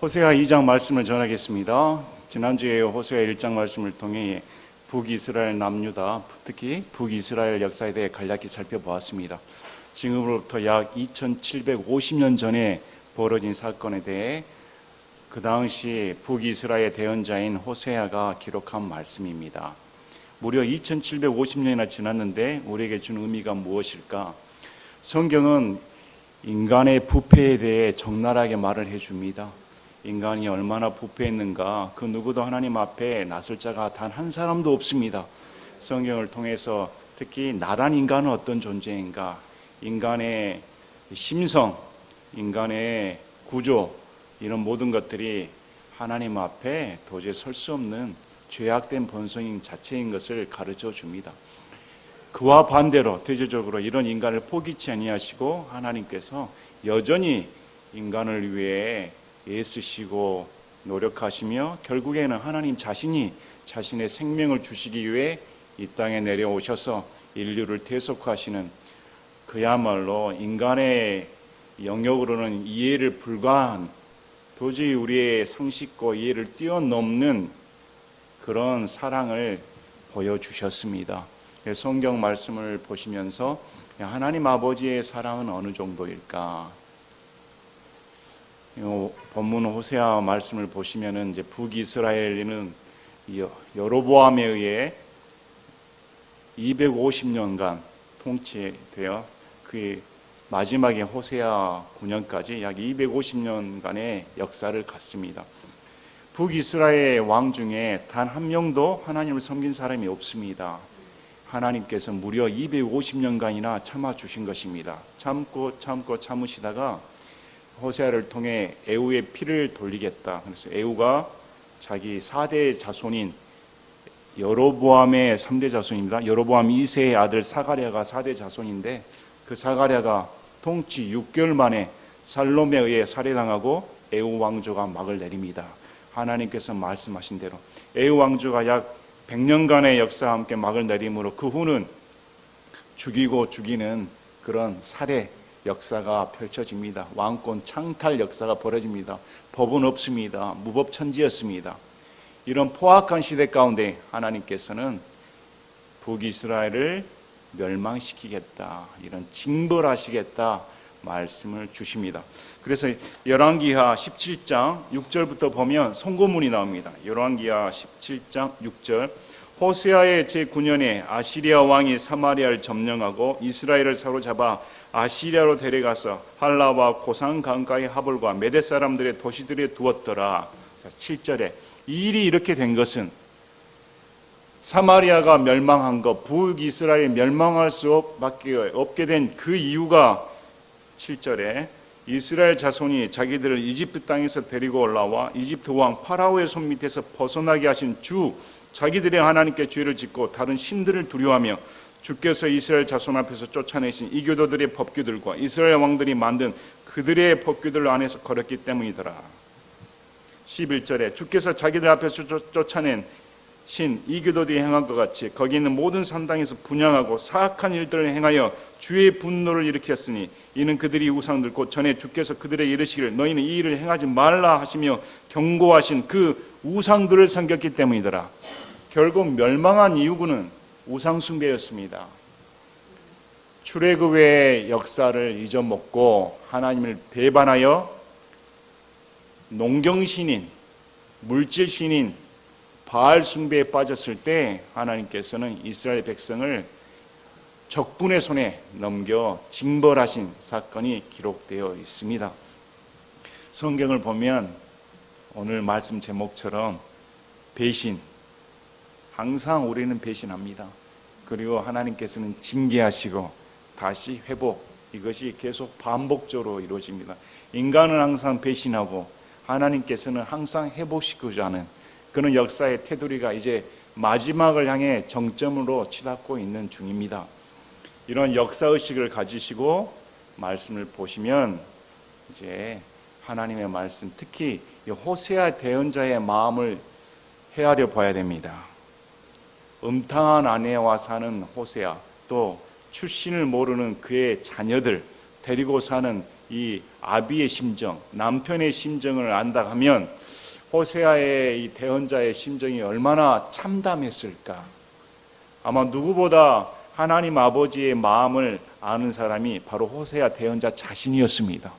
호세아 2장 말씀을 전하겠습니다. 지난주에 호세아 1장 말씀을 통해 북이스라엘 남유다, 특히 북이스라엘 역사에 대해 간략히 살펴보았습니다. 지금으로부터 약 2750년 전에 벌어진 사건에 대해 그 당시 북이스라엘 대언자인 호세아가 기록한 말씀입니다. 무려 2750년이나 지났는데 우리에게 준 의미가 무엇일까? 성경은 인간의 부패에 대해 적나라하게 말을 해줍니다. 인간이 얼마나 부패했는가, 그 누구도 하나님 앞에 나설 자가 단 한 사람도 없습니다. 성경을 통해서 특히 나란 인간은 어떤 존재인가, 인간의 심성, 인간의 구조, 이런 모든 것들이 하나님 앞에 도저히 설 수 없는 죄악된 본성인 자체인 것을 가르쳐 줍니다. 그와 반대로 대조적으로 이런 인간을 포기치 아니하시고 하나님께서 여전히 인간을 위해 애쓰시고 노력하시며 결국에는 하나님 자신이 자신의 생명을 주시기 위해 이 땅에 내려오셔서 인류를 대속하시는, 그야말로 인간의 영역으로는 이해를 불가한, 도저히 우리의 상식과 이해를 뛰어넘는 그런 사랑을 보여주셨습니다. 성경 말씀을 보시면서 하나님 아버지의 사랑은 어느 정도일까? 본문 호세아 말씀을 보시면은 이제 북이스라엘은 여로보암에 의해 250년간 통치되어 그 마지막에 호세아 9년까지 약 250년간의 역사를 갖습니다. 북이스라엘 왕 중에 단 한 명도 하나님을 섬긴 사람이 없습니다. 하나님께서 무려 250년간이나 참아주신 것입니다. 참으시다가 호세아를 통해 에후의 피를 돌리겠다. 그래서 에후가 자기 4대 자손인 여로보암의 3대 자손입니다. 여로보암 2세의 아들 사가랴가 4대 자손인데, 그 사가랴가 통치 6개월 만에 살롬에 의해 살해당하고 에후 왕조가 막을 내립니다. 하나님께서 말씀하신 대로 에후 왕조가 약 100년간의 역사와 함께 막을 내림으로 그 후는 죽이고 죽이는 그런 살해 역사가 펼쳐집니다. 왕권 창탈 역사가 벌어집니다. 법은 없습니다. 무법천지였습니다. 이런 포악한 시대 가운데 하나님께서는 북이스라엘을 멸망시키겠다, 이런 징벌하시겠다 말씀을 주십니다. 그래서 열왕기하 17장 6절부터 보면 송고문이 나옵니다. 열왕기하 17장 6절, 호세아의 제9년에 아시리아 왕이 사마리아를 점령하고 이스라엘을 사로잡아 아시리아로 데려가서 할라와 고산 강가의 하볼과 메대 사람들의 도시들에 두었더라. 7절에 이 일이 이렇게 된 것은 사마리아가 멸망한 것, 북이스라엘이 멸망할 수밖에 없게 된 그 이유가 7절에 이스라엘 자손이 자기들을 이집트 땅에서 데리고 올라와 이집트 왕 파라오의 손 밑에서 벗어나게 하신 주 자기들의 하나님께 죄를 짓고 다른 신들을 두려워하며 주께서 이스라엘 자손 앞에서 쫓아내신 이교도들의 법규들과 이스라엘 왕들이 만든 그들의 법규들 안에서 걸었기 때문이더라. 11절에 주께서 자기들 앞에서 쫓아낸 신 이교도들이 행한 것 같이 거기 있는 모든 산당에서 분향하고 사악한 일들을 행하여 주의 분노를 일으켰으니 이는 그들이 우상들 곧 전에 주께서 그들에게 이르시기를 너희는 이 일을 행하지 말라 하시며 경고하신 그 우상들을 섬겼기 때문이더라. 결국 멸망한 이유는 우상 숭배였습니다. 출애굽의 역사를 잊어먹고 하나님을 배반하여 농경신인, 물질신인 바알 숭배에 빠졌을 때 하나님께서는 이스라엘 백성을 적군의 손에 넘겨 징벌하신 사건이 기록되어 있습니다. 성경을 보면 오늘 말씀 제목처럼 배신, 항상 우리는 배신합니다. 그리고 하나님께서는 징계하시고 다시 회복, 이것이 계속 반복적으로 이루어집니다. 인간은 항상 배신하고 하나님께서는 항상 회복시키고자 하는 그런 역사의 테두리가 이제 마지막을 향해 정점으로 치닫고 있는 중입니다. 이런 역사의식을 가지시고 말씀을 보시면 이제 하나님의 말씀, 특히 호세아 대언자의 마음을 헤아려 봐야 됩니다. 음탕한 아내와 사는 호세아, 또 출신을 모르는 그의 자녀들, 데리고 사는 이 아비의 심정, 남편의 심정을 안다 하면 호세아의 이 대언자의 심정이 얼마나 참담했을까. 아마 누구보다 하나님 아버지의 마음을 아는 사람이 바로 호세아 대언자 자신이었습니다.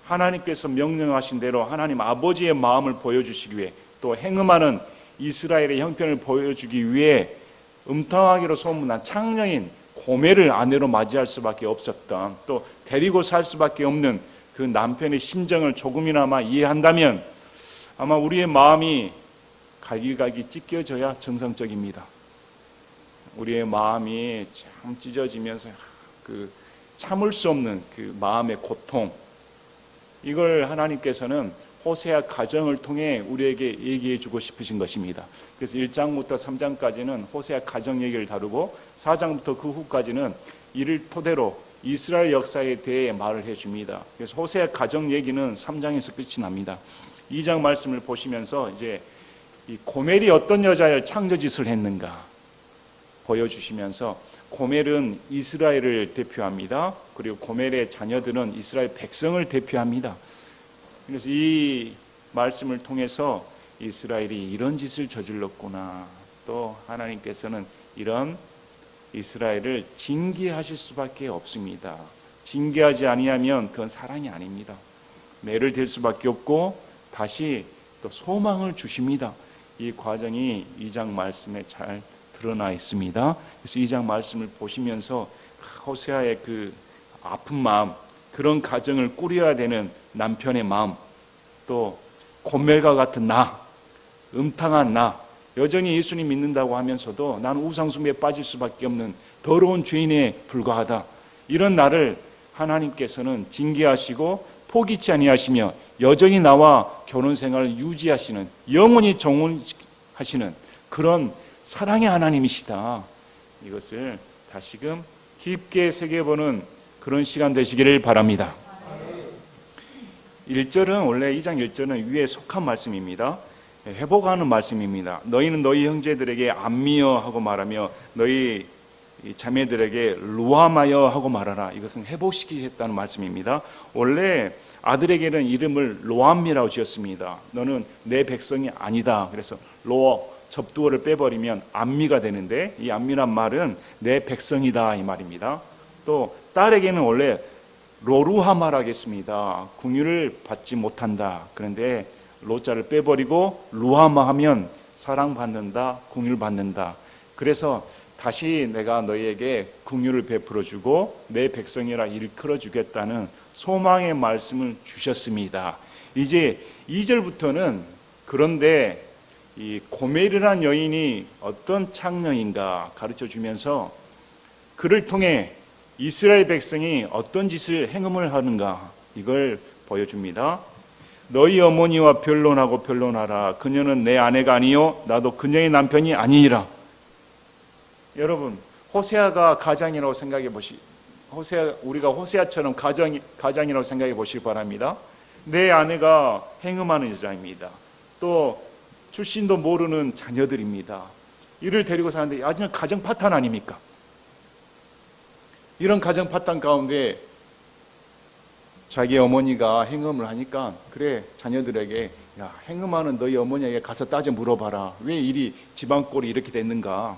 하나님께서 명령하신 대로 하나님 아버지의 마음을 보여주시기 위해, 또 행음하는 이스라엘의 형편을 보여주기 위해 음탕하기로 소문난 창녀인 고멜을 아내로 맞이할 수밖에 없었던, 또 데리고 살 수밖에 없는 그 남편의 심정을 조금이나마 이해한다면 아마 우리의 마음이 갈기갈기 찢겨져야 정상적입니다. 우리의 마음이 참 찢어지면서 그 참을 수 없는 그 마음의 고통, 이걸 하나님께서는 호세아 가정을 통해 우리에게 얘기해 주고 싶으신 것입니다. 그래서 1장부터 3장까지는 호세아 가정 얘기를 다루고 4장부터 그 후까지는 이를 토대로 이스라엘 역사에 대해 말을 해줍니다. 그래서 호세아 가정 얘기는 3장에서 끝이 납니다. 2장 말씀을 보시면서 이제 이 고멜이 어떤 여자의 창조짓을 했는가 보여주시면서, 고멜은 이스라엘을 대표합니다. 그리고 고멜의 자녀들은 이스라엘 백성을 대표합니다. 그래서 이 말씀을 통해서 이스라엘이 이런 짓을 저질렀구나, 또 하나님께서는 이런 이스라엘을 징계하실 수밖에 없습니다. 징계하지 아니하면 그건 사랑이 아닙니다. 매를 댈 수밖에 없고 다시 또 소망을 주십니다. 이 과정이 2장 말씀에 잘 드러나 있습니다. 그래서 2장 말씀을 보시면서 호세아의 그 아픈 마음, 그런 가정을 꾸려야 되는 남편의 마음, 또 고멜과 같은 나, 음탕한 나, 여전히 예수님 믿는다고 하면서도 나는 우상숭배에 빠질 수밖에 없는 더러운 죄인에 불과하다, 이런 나를 하나님께서는 징계하시고 포기치 아니하시며 여전히 나와 결혼생활을 유지하시는, 영원히 정혼하시는 그런 사랑의 하나님이시다. 이것을 다시금 깊게 새겨보는 그런 시간 되시기를 바랍니다. 1절은 원래 2장 1절은 위에 속한 말씀입니다. 회복하는 말씀입니다. 너희는 너희 형제들에게 암미여 하고 말하며 너희 자매들에게 루하마여 하고 말하라. 이것은 회복시키셨다는 말씀입니다. 원래 아들에게는 이름을 로암미라고 지었습니다. 너는 내 백성이 아니다. 그래서 접두어를 빼버리면 암미가 되는데, 이 암미란 말은 내 백성이다 이 말입니다. 또 딸에게는 원래 로루하마라겠습니다. 궁유를 받지 못한다. 그런데 로자를 빼버리고 루하마 하면 사랑받는다, 궁유를 받는다. 그래서 다시 내가 너희에게 궁유를 베풀어 주고 내 백성이라 일컬어 주겠다는 소망의 말씀을 주셨습니다. 이제 2절부터는 그런데 이 고멜이라는 여인이 어떤 창녀인가 가르쳐 주면서 그를 통해 이스라엘 백성이 어떤 짓을 행음을 하는가, 이걸 보여줍니다. 너희 어머니와 변론하고 변론하라. 그녀는 내 아내가 아니요 나도 그녀의 남편이 아니니라. 여러분, 호세아가 가장이라고 생각해 우리가 호세아처럼 가장이라고 생각해 보시기 바랍니다. 내 아내가 행음하는 여자입니다. 또 출신도 모르는 자녀들입니다. 이를 데리고 사는데 아주 가정 파탄 아닙니까? 이런 가정 파탄 가운데 자기 어머니가 행음을 하니까, 그래 자녀들에게 야, 행음하는 너희 어머니에게 가서 따져 물어봐라. 왜 일이 집안 꼴이 이렇게 됐는가?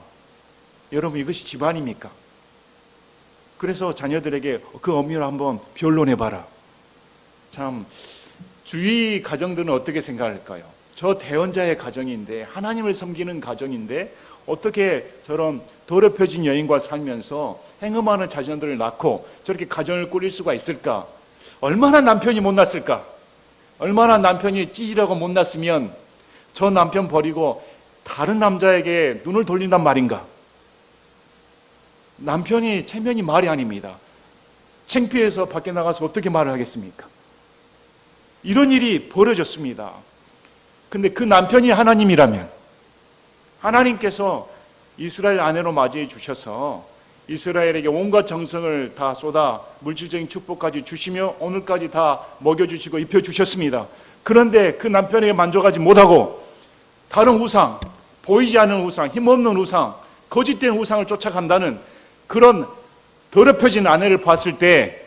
여러분, 이것이 집안입니까? 그래서 자녀들에게 그 어머니를 한번 변론해봐라. 참, 주위 가정들은 어떻게 생각할까요? 저 대언자의 가정인데, 하나님을 섬기는 가정인데 어떻게 저런 더럽혀진 여인과 살면서 행음하는 자녀들을 낳고 저렇게 가정을 꾸릴 수가 있을까? 얼마나 남편이 못났을까? 얼마나 남편이 찌질하고 못났으면 저 남편 버리고 다른 남자에게 눈을 돌린단 말인가? 남편이 체면이 말이 아닙니다. 창피해서 밖에 나가서 어떻게 말을 하겠습니까? 이런 일이 벌어졌습니다. 근데 그 남편이 하나님이라면, 하나님께서 이스라엘 아내로 맞이해 주셔서 이스라엘에게 온갖 정성을 다 쏟아 물질적인 축복까지 주시며 오늘까지 다 먹여주시고 입혀주셨습니다. 그런데 그 남편에게 만족하지 못하고 다른 우상, 보이지 않는 우상, 힘없는 우상, 거짓된 우상을 쫓아간다는 그런 더럽혀진 아내를 봤을 때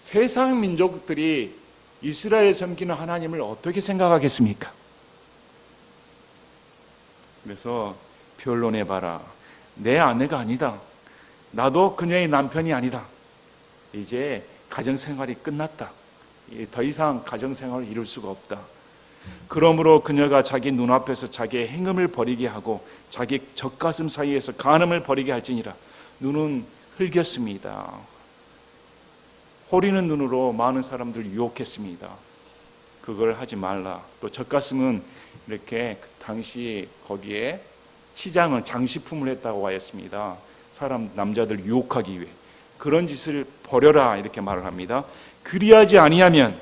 세상 민족들이 이스라엘 섬기는 하나님을 어떻게 생각하겠습니까? 그래서 변론해봐라. 내 아내가 아니다. 나도 그녀의 남편이 아니다. 이제 가정생활이 끝났다. 더 이상 가정생활을 이룰 수가 없다. 그러므로 그녀가 자기 눈앞에서 자기의 행음을 버리게 하고 자기 젖가슴 사이에서 간음을 버리게 할지니라. 눈은 흘겼습니다. 호리는 눈으로 많은 사람들을 유혹했습니다. 그걸 하지 말라. 또 젖가슴은 이렇게 당시 거기에 치장을 장식품을 했다고 하였습니다. 사람 남자들 유혹하기 위해. 그런 짓을 버려라 이렇게 말을 합니다. 그리하지 아니하면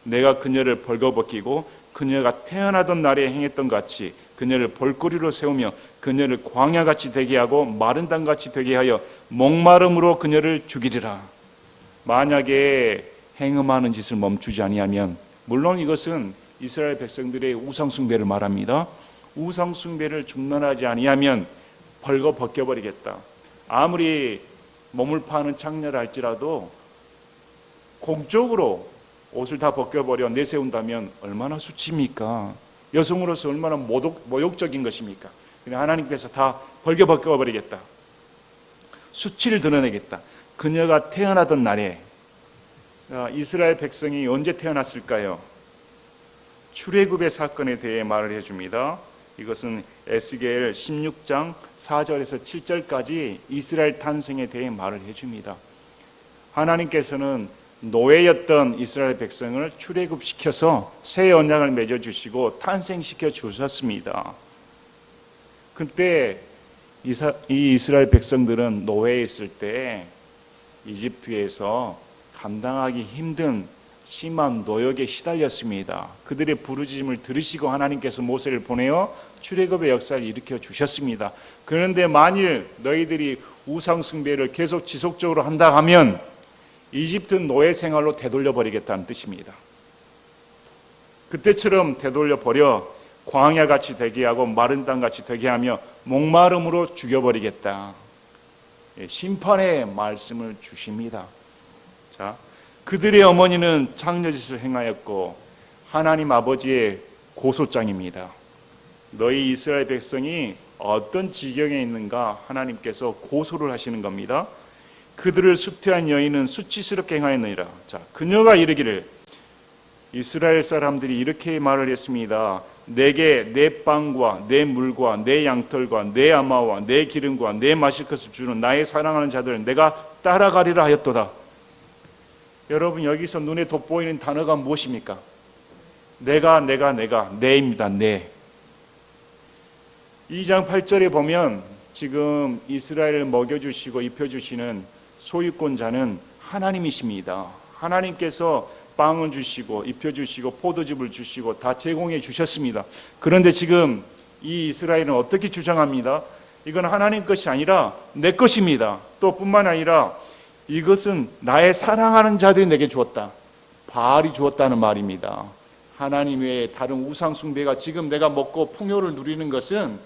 내가 그녀를 벌거벗기고 그녀가 태어나던 날에 행했던 같이 그녀를 볼거리로 세우며 그녀를 광야같이 되게 하고 마른 땅같이 되게 하여 목마름으로 그녀를 죽이리라. 만약에 행음하는 짓을 멈추지 아니하면, 물론 이것은 이스라엘 백성들의 우상숭배를 말합니다. 우상숭배를 중단하지 아니하면 벌거 벗겨버리겠다. 아무리 몸을 파는 창녀라 할지라도 공적으로 옷을 다 벗겨버려 내세운다면 얼마나 수치입니까? 여성으로서 얼마나 모욕적인 것입니까? 그냥 하나님께서 다 벌겨 벗겨버리겠다. 수치를 드러내겠다. 그녀가 태어나던 날에, 이스라엘 백성이 언제 태어났을까요? 출애굽의 사건에 대해 말을 해줍니다. 이것은 에스겔 16장 4절에서 7절까지 이스라엘 탄생에 대해 말을 해줍니다. 하나님께서는 노예였던 이스라엘 백성을 출애굽시켜서 새 언약을 맺어주시고 탄생시켜 주셨습니다. 그때 이 이스라엘 백성들은 노예에 있을 때 이집트에서 감당하기 힘든 심한 노역에 시달렸습니다. 그들의 부르짖음을 들으시고 하나님께서 모세를 보내어 출애굽의 역사를 일으켜 주셨습니다. 그런데 만일 너희들이 우상 숭배를 계속 지속적으로 한다 하면 이집트 노예 생활로 되돌려 버리겠다는 뜻입니다. 그때처럼 되돌려 버려 광야같이 되게 하고 마른 땅같이 되게 하며 목마름으로 죽여버리겠다. 심판의 말씀을 주십니다. 자, 그들의 어머니는 창녀짓을 행하였고 하나님 아버지의 고소장입니다. 너희 이스라엘 백성이 어떤 지경에 있는가 하나님께서 고소를 하시는 겁니다. 그들을 수태한 여인은 수치스럽게 행하였느니라. 자, 그녀가 이르기를, 이스라엘 사람들이 이렇게 말을 했습니다. 내게 내 빵과 내 물과 내 양털과 내 아마와 내 기름과 내 마실 것을 주는 나의 사랑하는 자들을 내가 따라가리라 하였도다. 여러분, 여기서 눈에 돋보이는 단어가 무엇입니까? 내가, 내입니다. 내. 2장 8절에 보면 지금 이스라엘을 먹여주시고 입혀주시는 소유권자는 하나님이십니다. 하나님께서 빵을 주시고 입혀주시고 포도즙을 주시고 다 제공해 주셨습니다. 그런데 지금 이 이스라엘은 어떻게 주장합니다? 이건 하나님 것이 아니라 내 것입니다. 또 뿐만 아니라 이것은 나의 사랑하는 자들이 내게 주었다. 바알이 주었다는 말입니다. 하나님 외에 다른 우상 숭배가 지금 내가 먹고 풍요를 누리는 것은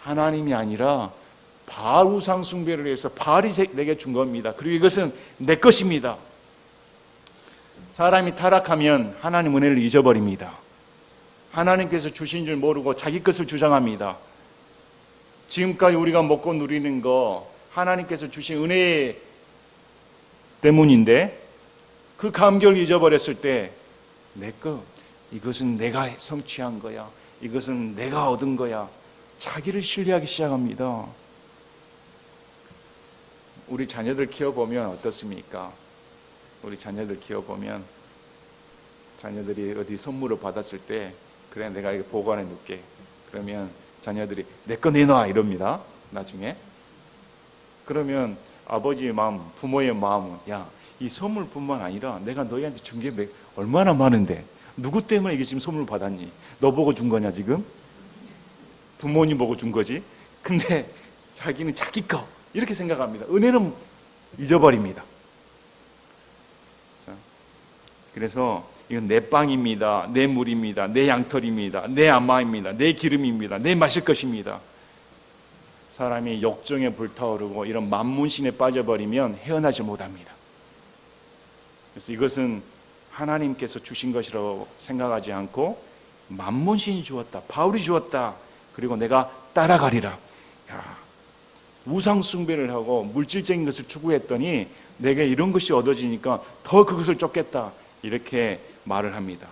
하나님이 아니라 바알 우상 숭배를 해서 바알이 내게 준 겁니다. 그리고 이것은 내 것입니다. 사람이 타락하면 하나님 은혜를 잊어버립니다. 하나님께서 주신 줄 모르고 자기 것을 주장합니다. 지금까지 우리가 먹고 누리는 거 하나님께서 주신 은혜 때문인데 그 감격을 잊어버렸을 때 내 것, 이것은 내가 성취한 거야. 이것은 내가 얻은 거야. 자기를 신뢰하기 시작합니다. 우리 자녀들 키워보면 어떻습니까? 우리 자녀들 키워보면 자녀들이 어디 선물을 받았을 때 그래 내가 이거 보관해 놓을게. 그러면 자녀들이 내 거 내놔 이럽니다. 나중에. 그러면 아버지의 마음, 부모의 마음은 야, 이 선물뿐만 아니라 내가 너희한테 준 게 얼마나 많은데 누구 때문에 이게 지금 선물 받았니? 너 보고 준 거냐 지금? 부모님 보고 준 거지. 근데 자기는 자기 거 이렇게 생각합니다. 은혜는 잊어버립니다. 자, 그래서 이건 내 빵입니다. 내 물입니다. 내 양털입니다. 내 아마입니다. 내 기름입니다. 내 마실 것입니다. 사람이 욕정에 불타오르고 이런 만문신에 빠져버리면 헤어나지 못합니다. 그래서 이것은 하나님께서 주신 것이라고 생각하지 않고 만몬신이 주었다, 바울이 주었다, 그리고 내가 따라가리라. 야, 우상 숭배를 하고 물질적인 것을 추구했더니 내게 이런 것이 얻어지니까 더 그것을 쫓겠다, 이렇게 말을 합니다.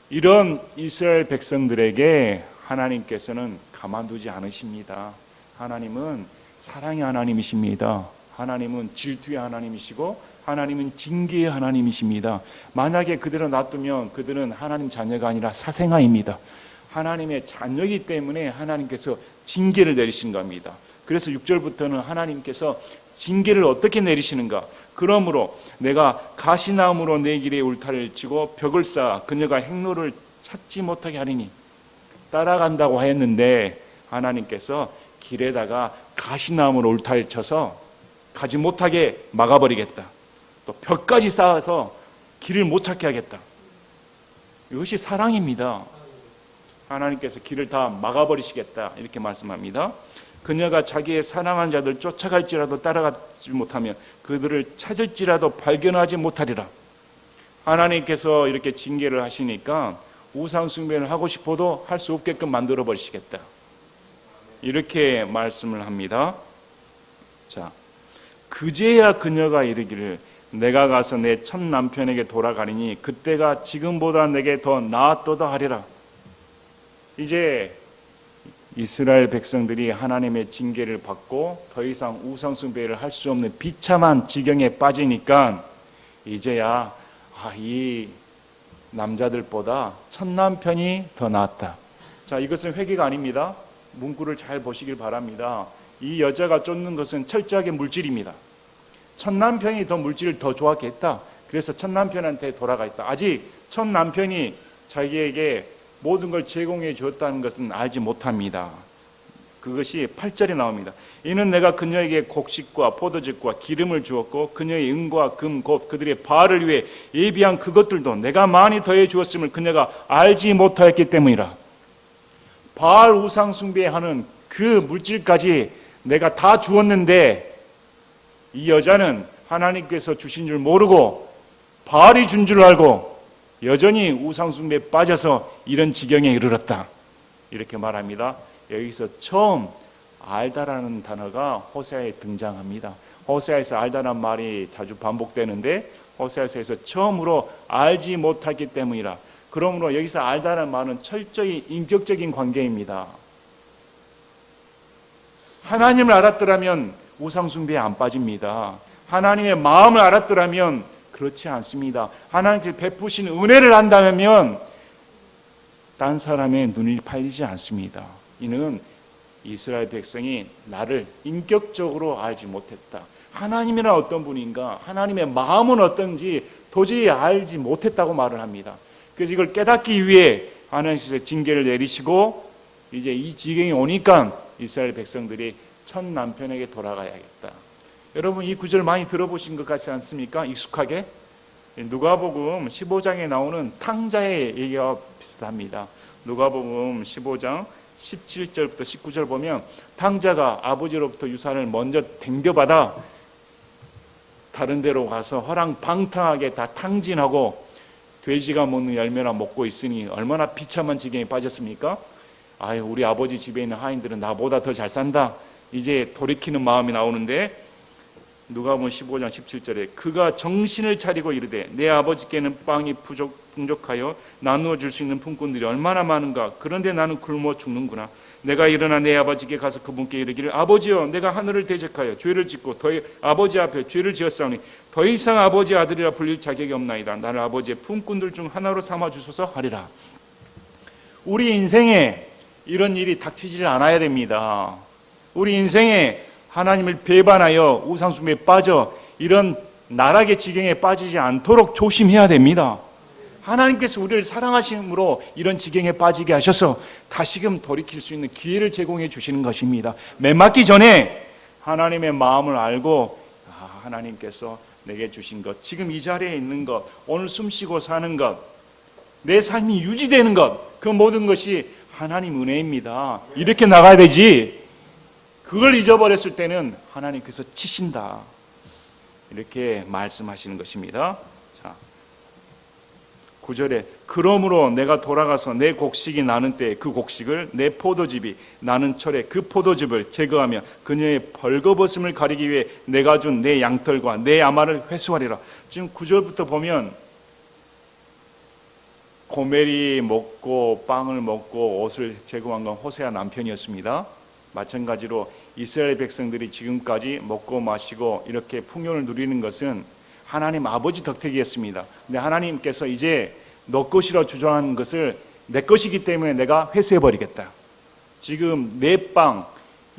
이런 이스라엘 백성들에게 하나님께서는 가만두지 않으십니다. 하나님은 사랑의 하나님이십니다. 하나님은 질투의 하나님이시고 하나님은 징계의 하나님이십니다. 만약에 그대로 놔두면 그들은 하나님 자녀가 아니라 사생아입니다. 하나님의 자녀이기 때문에 하나님께서 징계를 내리신 겁니다. 그래서 6절부터는 하나님께서 징계를 어떻게 내리시는가? 그러므로 내가 가시나무로 내 길에 울타리를 치고 벽을 쌓아 그녀가 행로를 찾지 못하게 하리니, 따라간다고 했는데 하나님께서 길에다가 가시나무로 울타리를 쳐서 가지 못하게 막아버리겠다. 또 벽까지 쌓아서 길을 못 찾게 하겠다. 이것이 사랑입니다. 하나님께서 길을 다 막아버리시겠다, 이렇게 말씀합니다. 그녀가 자기의 사랑한 자들 쫓아갈지라도 따라가지 못하면 그들을 찾을지라도 발견하지 못하리라. 하나님께서 이렇게 징계를 하시니까 우상 숭배를 하고 싶어도 할 수 없게끔 만들어 버리시겠다, 이렇게 말씀을 합니다. 자, 그제야 그녀가 이르기를 내가 가서 내 첫 남편에게 돌아가리니 그때가 지금보다 내게 더 나았도다 하리라. 이제 이스라엘 백성들이 하나님의 징계를 받고 더 이상 우상 숭배를 할 수 없는 비참한 지경에 빠지니까 이제야 이 남자들보다 첫 남편이 더 낫다. 자, 이것은 회개가 아닙니다. 문구를 잘 보시길 바랍니다. 이 여자가 쫓는 것은 철저하게 물질입니다. 첫 남편이 더 물질을 더 좋아했겠다. 그래서 첫 남편한테 돌아가 있다. 아직 첫 남편이 자기에게 모든 걸 제공해 주었다는 것은 알지 못합니다. 그것이 8절에 나옵니다. 이는 내가 그녀에게 곡식과 포도즙과 기름을 주었고 그녀의 은과 금 곧 그들의 바알을 위해 예비한 그것들도 내가 많이 더해 주었음을 그녀가 알지 못하였기 때문이라. 바알 우상 숭배하는 그 물질까지 내가 다 주었는데 이 여자는 하나님께서 주신 줄 모르고 바알이 준 줄 알고 여전히 우상 숭배에 빠져서 이런 지경에 이르렀다, 이렇게 말합니다. 여기서 처음 알다라는 단어가 호세아에 등장합니다. 호세아에서 알다라는 말이 자주 반복되는데 호세아에서 처음으로 알지 못하기 때문이라. 그러므로 여기서 알다라는 말은 철저히 인격적인 관계입니다. 하나님을 알았더라면 우상 숭배에 안 빠집니다. 하나님의 마음을 알았더라면 그렇지 않습니다. 하나님께서 베푸신 은혜를 안다면 딴 사람의 눈이 팔리지 않습니다. 이는 이스라엘 백성이 나를 인격적으로 알지 못했다. 하나님이란 어떤 분인가, 하나님의 마음은 어떤지 도저히 알지 못했다고 말을 합니다. 그래서 이걸 깨닫기 위해 하나님께서 징계를 내리시고 이제 이 지경이 오니까 이스라엘 백성들이 첫 남편에게 돌아가야겠다. 여러분 이 구절 많이 들어보신 것 같지 않습니까? 익숙하게. 누가복음 15장에 나오는 탕자의 얘기와 비슷합니다. 누가복음 15장 17절부터 19절 보면 탕자가 아버지로부터 유산을 먼저 댕겨받아 다른 데로 가서 허랑방탕하게 다 탕진하고 돼지가 먹는 열매나 먹고 있으니 얼마나 비참한 지경에 빠졌습니까? 아유, 우리 아버지 집에 있는 하인들은 나보다 더 잘 산다. 이제 돌이키는 마음이 나오는데 누가복음 15장 17절에 그가 정신을 차리고 이르되 내 아버지께는 빵이 풍족하여 나누어 줄 수 있는 품꾼들이 얼마나 많은가. 그런데 나는 굶어 죽는구나. 내가 일어나 내 아버지께 가서 그분께 이르기를 아버지여 내가 하늘을 대적하여 죄를 짓고 아버지 앞에 죄를 지었사오니 더 이상 아버지 아들이라 불릴 자격이 없나이다. 나를 아버지의 품꾼들 중 하나로 삼아 주소서 하리라. 우리 인생에 이런 일이 닥치질 않아야 됩니다. 우리 인생에 하나님을 배반하여 우상숭배에 빠져 이런 나락의 지경에 빠지지 않도록 조심해야 됩니다. 하나님께서 우리를 사랑하심으로 이런 지경에 빠지게 하셔서 다시금 돌이킬 수 있는 기회를 제공해 주시는 것입니다. 매 맞기 전에 하나님의 마음을 알고 하나님께서 내게 주신 것, 지금 이 자리에 있는 것, 오늘 숨쉬고 사는 것, 내 삶이 유지되는 것, 그 모든 것이 하나님 은혜입니다. 이렇게 나가야 되지. 그걸 잊어버렸을 때는 하나님께서 치신다, 이렇게 말씀하시는 것입니다. 자, 9절에 그러므로 내가 돌아가서 내 곡식이 나는 때에 그 곡식을 내 포도즙이 나는 철에 그 포도즙을 제거하며 그녀의 벌거벗음을 가리기 위해 내가 준 내 양털과 내 아마를 회수하리라. 지금 9절부터 보면 고멜이 먹고 빵을 먹고 옷을 제거한 건 호세아 남편이었습니다. 마찬가지로 이스라엘 백성들이 지금까지 먹고 마시고 이렇게 풍요를 누리는 것은 하나님 아버지 덕택이었습니다. 근데 하나님께서 이제 너 것이라 주장하는 것을 내 것이기 때문에 내가 회수해버리겠다. 지금 내 빵,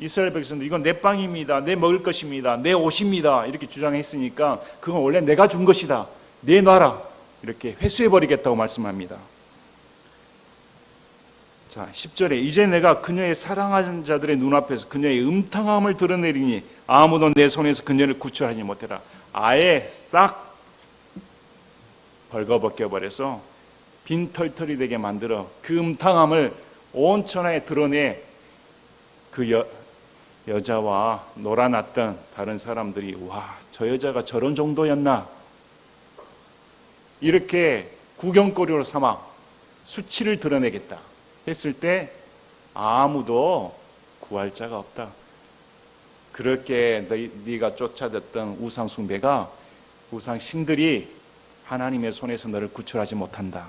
이스라엘 백성들 이건 내 빵입니다. 내 먹을 것입니다. 내 옷입니다. 이렇게 주장했으니까 그건 원래 내가 준 것이다. 내놔라. 이렇게 회수해버리겠다고 말씀합니다. 자, 10절에 이제 내가 그녀의 사랑하는 자들의 눈앞에서 그녀의 음탕함을 드러내리니 아무도 내 손에서 그녀를 구출하지 못해라. 아예 싹 벌거벗겨버려서 빈털털이 되게 만들어 그 음탕함을 온 천하에 드러내 그 여자와 놀아났던 다른 사람들이 와, 저 여자가 저런 정도였나? 이렇게 구경거리로 삼아 수치를 드러내겠다 했을 때 아무도 구할 자가 없다. 그렇게 네가 쫓아댔던 우상 숭배가 우상 신들이 하나님의 손에서 너를 구출하지 못한다.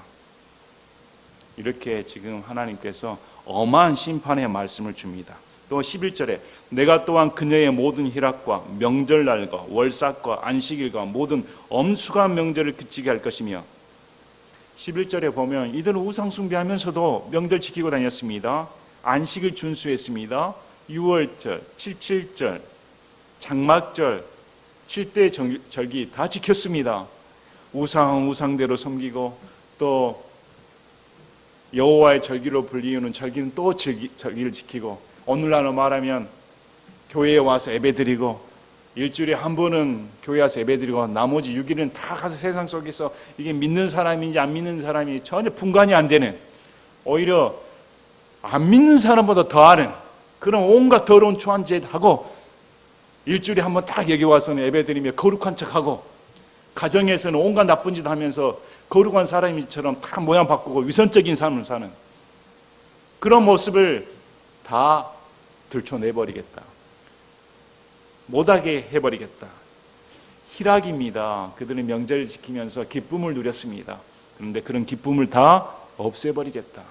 이렇게 지금 하나님께서 엄한 심판의 말씀을 줍니다. 또 11절에 내가 또한 그녀의 모든 희락과 명절날과 월삭과 안식일과 모든 엄숙한 명절을 그치게 할 것이며 11절에 보면 이들은 우상 숭배하면서도 명절 지키고 다녔습니다. 안식을 준수했습니다. 6월절, 77절, 장막절, 7대 절기 다 지켰습니다. 우상대로 섬기고 또 여호와의 절기로 불리우는 절기는 또 절기를 지키고 오늘날로 말하면 교회에 와서 예배드리고 일주일에 한 번은 교회 와서 예배드리고 나머지 6일은 다 가서 세상 속에서 이게 믿는 사람인지 안 믿는 사람이 전혀 분간이 안 되는 오히려 안 믿는 사람보다 더하는 그런 온갖 더러운 초한짓하고 일주일에 한 번 딱 여기 와서는 예배드리며 거룩한 척하고 가정에서는 온갖 나쁜 짓 하면서 거룩한 사람이처럼 다 모양 바꾸고 위선적인 삶을 사는 그런 모습을 다 들춰내버리겠다. 못하게 해버리겠다. 희락입니다. 그들은 명절을 지키면서 기쁨을 누렸습니다. 그런데 그런 기쁨을 다 없애버리겠다.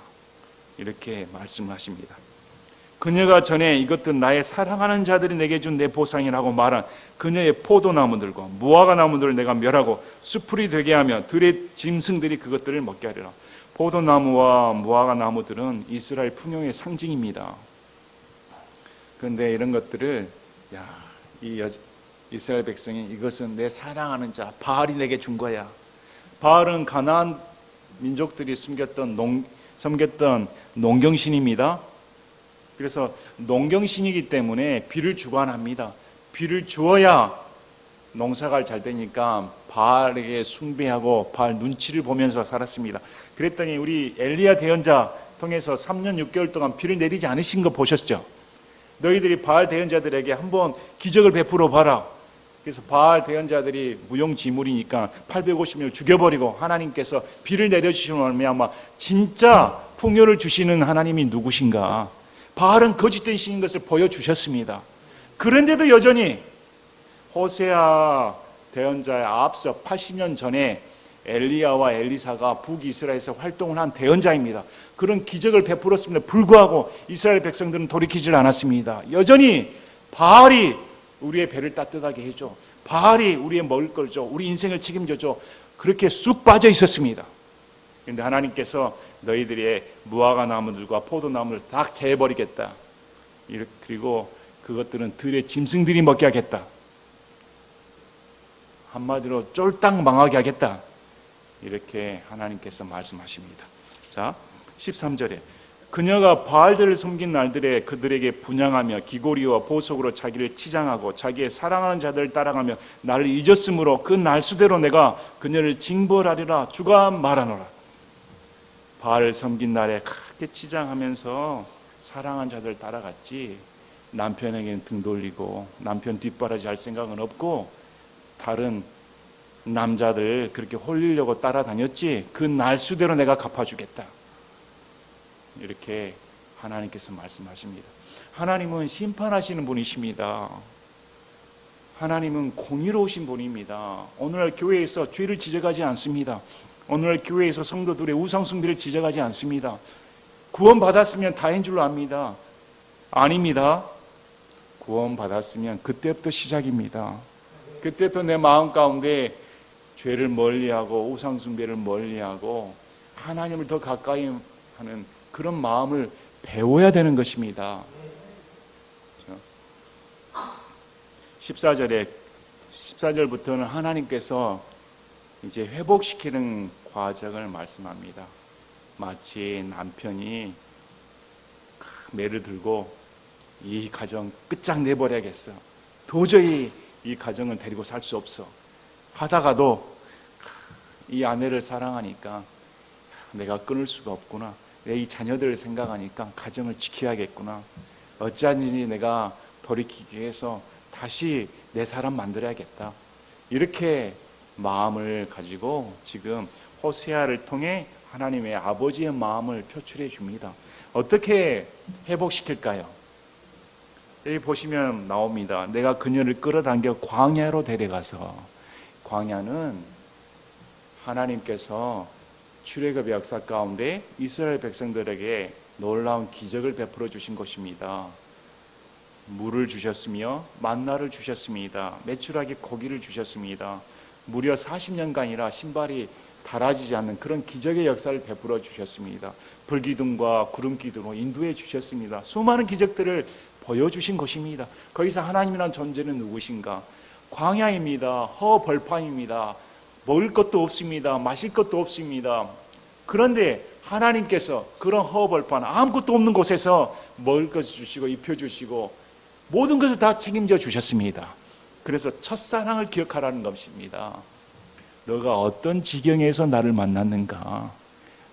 이렇게 말씀하십니다. 그녀가 전에 이것들 나의 사랑하는 자들이 내게 준 내 보상이라고 말한 그녀의 포도나무들과 무화과 나무들을 내가 멸하고 수풀이 되게 하며 들의 짐승들이 그것들을 먹게 하리라. 포도나무와 무화과 나무들은 이스라엘 풍요의 상징입니다. 그런데 이런 것들을 이스라엘 백성이 이것은 내 사랑하는 자 바알이 내게 준 거야. 바알은 가나안 민족들이 섬겼던 농경신입니다. 그래서 농경신이기 때문에 비를 주관합니다. 비를 주어야 농사가 잘 되니까 바알에게 숭배하고 바알 눈치를 보면서 살았습니다. 그랬더니 우리 엘리야 대언자 통해서 3년 6개월 동안 비를 내리지 않으신 거 보셨죠? 너희들이 바알 대언자들에게 한번 기적을 베풀어 봐라. 그래서 바알 대언자들이 무용지물이니까 850명을 죽여버리고 하나님께서 비를 내려주시는 말미암아 진짜 풍요를 주시는 하나님이 누구신가? 바알은 거짓된 신인 것을 보여주셨습니다. 그런데도 여전히 호세아 대언자에 앞서 80년 전에 엘리야와 엘리사가 북이스라엘에서 활동을 한 대언자입니다. 그런 기적을 베풀었음에도 불구하고 이스라엘 백성들은 돌이키질 않았습니다. 여전히 바알이 우리의 배를 따뜻하게 해줘, 바알이 우리의 먹을 걸 줘, 우리 인생을 책임져줘, 그렇게 쑥 빠져 있었습니다. 그런데 하나님께서 너희들의 무화과 나무들과 포도나무를 다 재버리겠다. 그리고 그것들은 들의 짐승들이 먹게 하겠다. 한마디로 쫄딱 망하게 하겠다. 이렇게 하나님께서 말씀하십니다. 자, 13절에 그녀가 바알들을 섬긴 날들에 그들에게 분향하며 기고리와 보석으로 자기를 치장하고 자기의 사랑하는 자들을 따라가며 나를 잊었으므로 그 날수대로 내가 그녀를 징벌하리라 주가 말하노라. 바알을 섬긴 날에 크게 치장하면서 사랑한 자들 따라갔지 남편에게는 등 돌리고 남편 뒷바라지 할 생각은 없고 다른 남자들 그렇게 홀리려고 따라다녔지 그 날수대로 내가 갚아주겠다. 이렇게 하나님께서 말씀하십니다. 하나님은 심판하시는 분이십니다. 하나님은 공의로우신 분입니다. 오늘날 교회에서 죄를 지적하지 않습니다. 오늘날 교회에서 성도들의 우상숭배를 지적하지 않습니다. 구원받았으면 다인 줄로 압니다. 아닙니다. 구원받았으면 그때부터 시작입니다. 그때부터 내 마음 가운데 죄를 멀리하고 우상숭배를 멀리하고 하나님을 더 가까이 하는 그런 마음을 배워야 되는 것입니다. 14절부터는 하나님께서 이제 회복시키는 과정을 말씀합니다. 마치 남편이 매를 들고 이 가정 끝장내버려야겠어. 도저히 이 가정은 데리고 살 수 없어. 하다가도 이 아내를 사랑하니까 내가 끊을 수가 없구나. 내 이 자녀들을 생각하니까 가정을 지켜야겠구나. 어찌하든지 내가 돌이키기 위해서 다시 내 사람 만들어야겠다. 이렇게 마음을 가지고 지금 호세아를 통해 하나님의 아버지의 마음을 표출해 줍니다. 어떻게 회복시킬까요? 여기 보시면 나옵니다. 내가 그녀를 끌어당겨 광야로 데려가서, 광야는 하나님께서 출애굽의 역사 가운데 이스라엘 백성들에게 놀라운 기적을 베풀어 주신 것입니다. 물을 주셨으며 만나를 주셨습니다. 메추라기 고기를 주셨습니다. 무려 40년간이나 신발이 닳아지지 않는 그런 기적의 역사를 베풀어 주셨습니다. 불기둥과 구름기둥으로 인도해 주셨습니다. 수많은 기적들을 보여주신 것입니다. 거기서 하나님이란 존재는 누구신가? 광야입니다. 허벌판입니다. 먹을 것도 없습니다. 마실 것도 없습니다. 그런데 하나님께서 그런 허벌판, 아무것도 없는 곳에서 먹을 것을 주시고 입혀주시고 모든 것을 다 책임져 주셨습니다. 그래서 첫사랑을 기억하라는 것입니다. 너가 어떤 지경에서 나를 만났는가?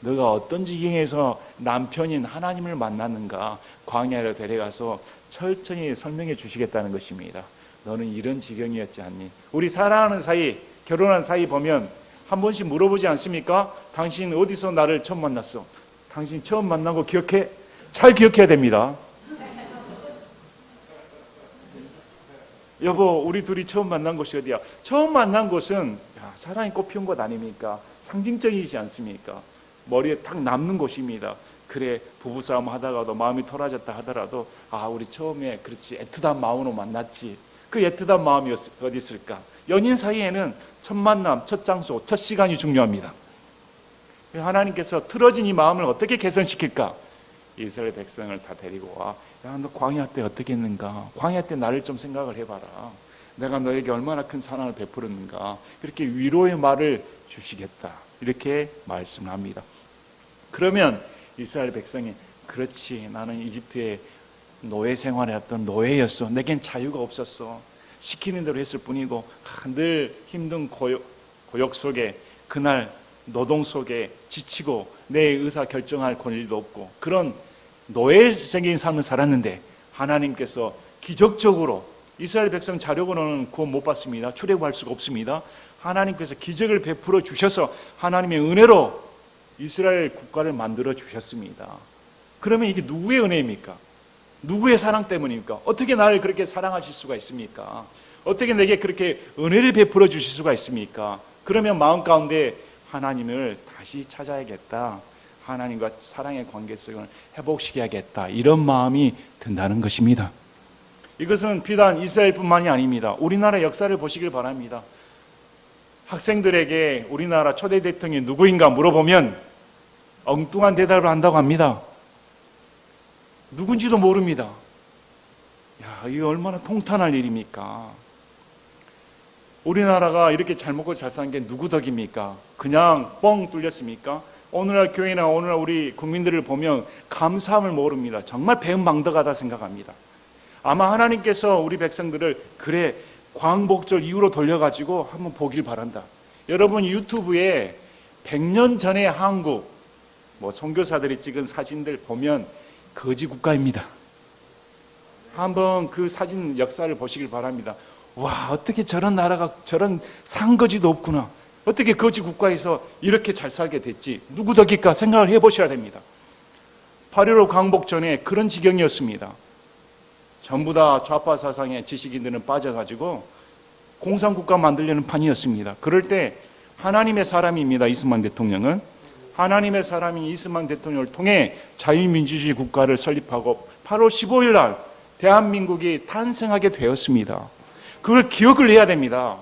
너가 어떤 지경에서 남편인 하나님을 만났는가? 광야로 데려가서 철저히 설명해 주시겠다는 것입니다. 너는 이런 지경이었지 않니? 우리 사랑하는 사이, 결혼한 사이 보면 한 번씩 물어보지 않습니까? 당신 어디서 나를 처음 만났어? 당신 처음 만난 거 기억해? 잘 기억해야 됩니다. 여보, 우리 둘이 처음 만난 곳이 어디야? 처음 만난 곳은 사랑이 꽃피운 곳 아닙니까? 상징적이지 않습니까? 머리에 딱 남는 곳입니다. 그래, 부부싸움 하다가도 마음이 토라졌다 하더라도 우리 처음에 그렇지 애틋한 마음으로 만났지. 그 애틋한 마음이 어디 있을까? 연인 사이에는 첫 만남, 첫 장소, 첫 시간이 중요합니다. 하나님께서 틀어진 이 마음을 어떻게 개선시킬까? 이스라엘 백성을 다 데리고 와. 야, 너 광야 때 어떻게 했는가? 광야 때 나를 좀 생각을 해봐라. 내가 너에게 얼마나 큰 사랑을 베풀었는가? 그렇게 위로의 말을 주시겠다. 이렇게 말씀합니다. 그러면 이스라엘 백성이 그렇지, 나는 이집트의 노예 생활했던 노예였어. 내겐 자유가 없었어. 시키는 대로 했을 뿐이고 늘 힘든 고역 속에, 그날 노동 속에 지치고 내 의사 결정할 권리도 없고 그런 노예적인 삶을 살았는데 하나님께서 기적적으로 이스라엘 백성 자력으로는 구원 못 받습니다. 출애굽할 수가 없습니다. 하나님께서 기적을 베풀어 주셔서 하나님의 은혜로 이스라엘 국가를 만들어 주셨습니다. 그러면 이게 누구의 은혜입니까? 누구의 사랑 때문입니까? 어떻게 나를 그렇게 사랑하실 수가 있습니까? 어떻게 내게 그렇게 은혜를 베풀어 주실 수가 있습니까? 그러면 마음 가운데 하나님을 다시 찾아야겠다. 하나님과 사랑의 관계성을 회복시켜야겠다. 이런 마음이 든다는 것입니다. 이것은 비단 이스라엘뿐만이 아닙니다. 우리나라 역사를 보시길 바랍니다. 학생들에게 우리나라 초대 대통령이 누구인가 물어보면 엉뚱한 대답을 한다고 합니다. 누군지도 모릅니다. 야, 이게 얼마나 통탄할 일입니까? 우리나라가 이렇게 잘 먹고 잘 사는 게 누구 덕입니까? 그냥 뻥 뚫렸습니까? 오늘날 교회나 오늘날 우리 국민들을 보면 감사함을 모릅니다. 정말 배은망덕하다 생각합니다. 아마 하나님께서 우리 백성들을 그래 광복절 이후로 돌려가지고 한번 보길 바란다. 여러분 유튜브에 100년 전의 한국 선교사들이 찍은 사진들 보면 거지 국가입니다. 한번 그 사진 역사를 보시길 바랍니다. 와, 어떻게 저런 나라가 저런 상거지도 없구나. 어떻게 거지 국가에서 이렇게 잘 살게 됐지? 누구 덕일까 생각을 해보셔야 됩니다. 8.15 광복 전에 그런 지경이었습니다. 전부 다 좌파 사상의 지식인들은 빠져가지고 공산국가 만들려는 판이었습니다. 그럴 때 하나님의 사람입니다. 이스만 대통령은 하나님의 사람인 이스만 대통령을 통해 자유민주주의 국가를 설립하고 8월 15일 날 대한민국이 탄생하게 되었습니다. 그걸 기억을 해야 됩니다.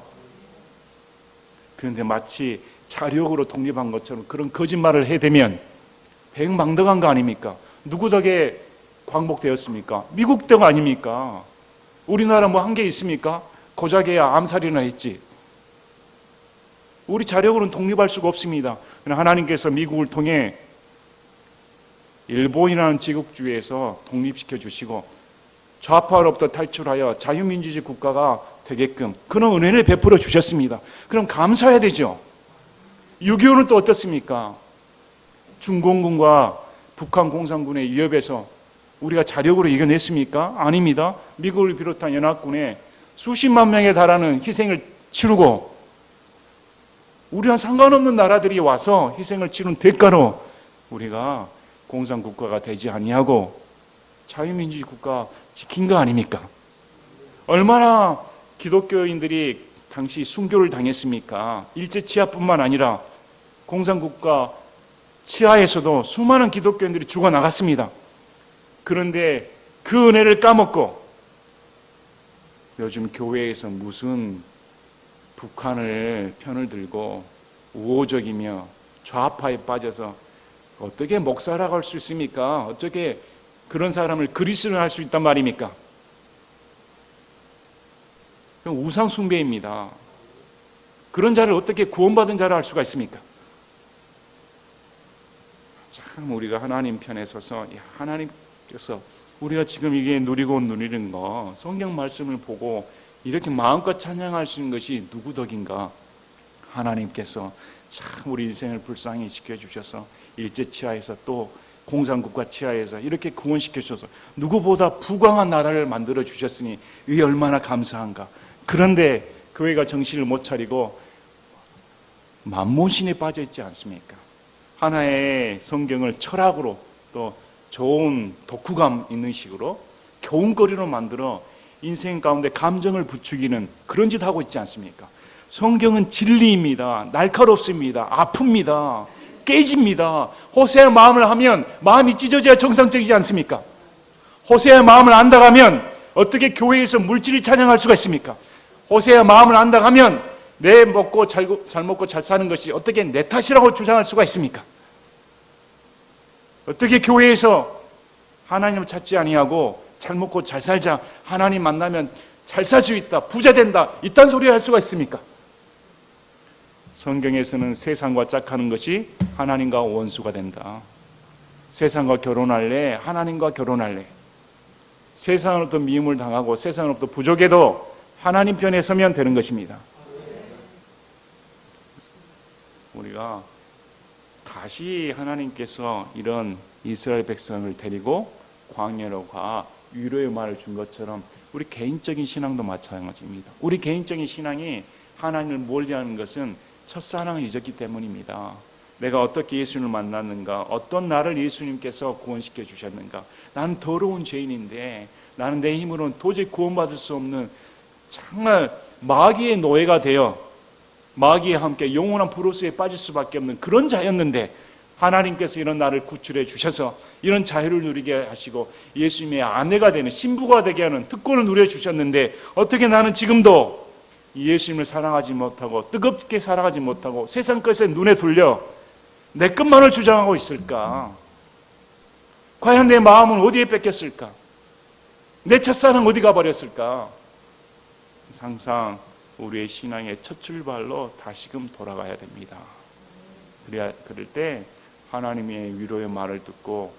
그런데 마치 자력으로 독립한 것처럼 그런 거짓말을 해대면 백망덕한 거 아닙니까? 누구 덕에 광복되었습니까? 미국 덕 아닙니까? 우리나라 뭐 한 게 있습니까? 고작해야 암살이나 했지. 우리 자력으로는 독립할 수가 없습니다. 그러나 하나님께서 미국을 통해 일본이라는 제국주의에서 독립시켜 주시고 좌파로부터 탈출하여 자유민주주의 국가가 되게끔 그런 은혜를 베풀어 주셨습니다. 그럼 감사해야 되죠. 6.25는 또 어떻습니까? 중공군과 북한 공산군의 위협에서 우리가 자력으로 이겨냈습니까? 아닙니다. 미국을 비롯한 연합군에 수십만 명에 달하는 희생을 치르고 우리와 상관없는 나라들이 와서 희생을 치른 대가로 우리가 공산국가가 되지 아니하고 자유민주주의 국가 지킨 거 아닙니까? 얼마나 기독교인들이 당시 순교를 당했습니까? 일제 치하뿐만 아니라 공산국가 치하에서도 수많은 기독교인들이 죽어나갔습니다. 그런데 그 은혜를 까먹고 요즘 교회에서 무슨 북한을 편을 들고 우호적이며 좌파에 빠져서 어떻게 목사라고 할 수 있습니까? 어떻게 그런 사람을 그리스도로 할 수 있단 말입니까? 우상 숭배입니다. 그런 자를 어떻게 구원받은 자라 할 수가 있습니까? 참 우리가 하나님 편에 서서 하나님께서 우리가 지금 이게 누리고 누리는 거 성경 말씀을 보고 이렇게 마음껏 찬양할 수 있는 것이 누구 덕인가? 하나님께서 참 우리 인생을 불쌍히 지켜주셔서 일제치하에서 또 공산국가 치하에서 이렇게 구원시켜 주셔서 누구보다 부강한 나라를 만들어 주셨으니 이게 얼마나 감사한가. 그런데 교회가 정신을 못 차리고 만몬신에 빠져 있지 않습니까? 하나의 성경을 철학으로 또 좋은 독후감 있는 식으로 교훈거리로 만들어 인생 가운데 감정을 부추기는 그런 짓 하고 있지 않습니까? 성경은 진리입니다. 날카롭습니다. 아픕니다. 깨집니다. 호세아의 마음을 하면 마음이 찢어져야 정상적이지 않습니까? 호세아의 마음을 안다 하면 어떻게 교회에서 물질을 찬양할 수가 있습니까? 호세아의 마음을 안다 하면 내 먹고 잘 먹고 잘 사는 것이 어떻게 내 탓이라고 주장할 수가 있습니까? 어떻게 교회에서 하나님을 찾지 아니하고 잘 먹고 잘 살자, 하나님 만나면 잘 살 수 있다, 부자 된다, 이딴 소리 할 수가 있습니까? 성경에서는 세상과 짝하는 것이 하나님과 원수가 된다. 세상과 결혼할래, 하나님과 결혼할래. 세상으로부터 미움을 당하고 세상으로부터 부족해도 하나님 편에 서면 되는 것입니다. 우리가 다시 하나님께서 이런 이스라엘 백성을 데리고 광야로 가 위로의 말을 준 것처럼 우리 개인적인 신앙도 마찬가지입니다. 우리 개인적인 신앙이 하나님을 멀리하는 것은 첫사랑을 잊었기 때문입니다. 내가 어떻게 예수님을 만났는가, 어떤 나를 예수님께서 구원시켜 주셨는가. 나는 더러운 죄인인데 나는 내 힘으로는 도저히 구원받을 수 없는 정말 마귀의 노예가 되어 마귀와 함께 영원한 브로스에 빠질 수밖에 없는 그런 자였는데 하나님께서 이런 나를 구출해 주셔서 이런 자유를 누리게 하시고 예수님의 아내가 되는 신부가 되게 하는 특권을 누려주셨는데 어떻게 나는 지금도 예수님을 사랑하지 못하고 뜨겁게 살아가지 못하고 세상 것에 눈에 돌려 내 것만을 주장하고 있을까? 과연 내 마음은 어디에 뺏겼을까? 내 첫사랑 어디 가버렸을까? 항상 우리의 신앙의 첫 출발로 다시금 돌아가야 됩니다. 그럴 때 하나님의 위로의 말을 듣고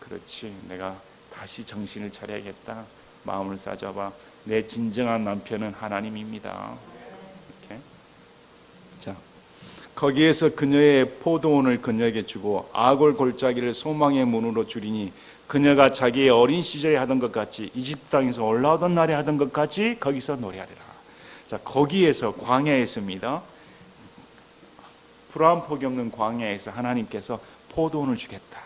그렇지, 내가 다시 정신을 차려야겠다, 마음을 싸잡아. 내 진정한 남편은 하나님입니다. 이렇게. 자, 거기에서 그녀의 포도원을 그녀에게 주고 아골 골짜기를 소망의 문으로 주리니 그녀가 자기의 어린 시절에 하던 것 같이 이집트 땅에서 올라오던 날에 하던 것 같이 거기서 노래하리라. 자, 거기에서 광야에서입니다. 풀 한 폭이 없는 광야에서 하나님께서 포도원을 주겠다.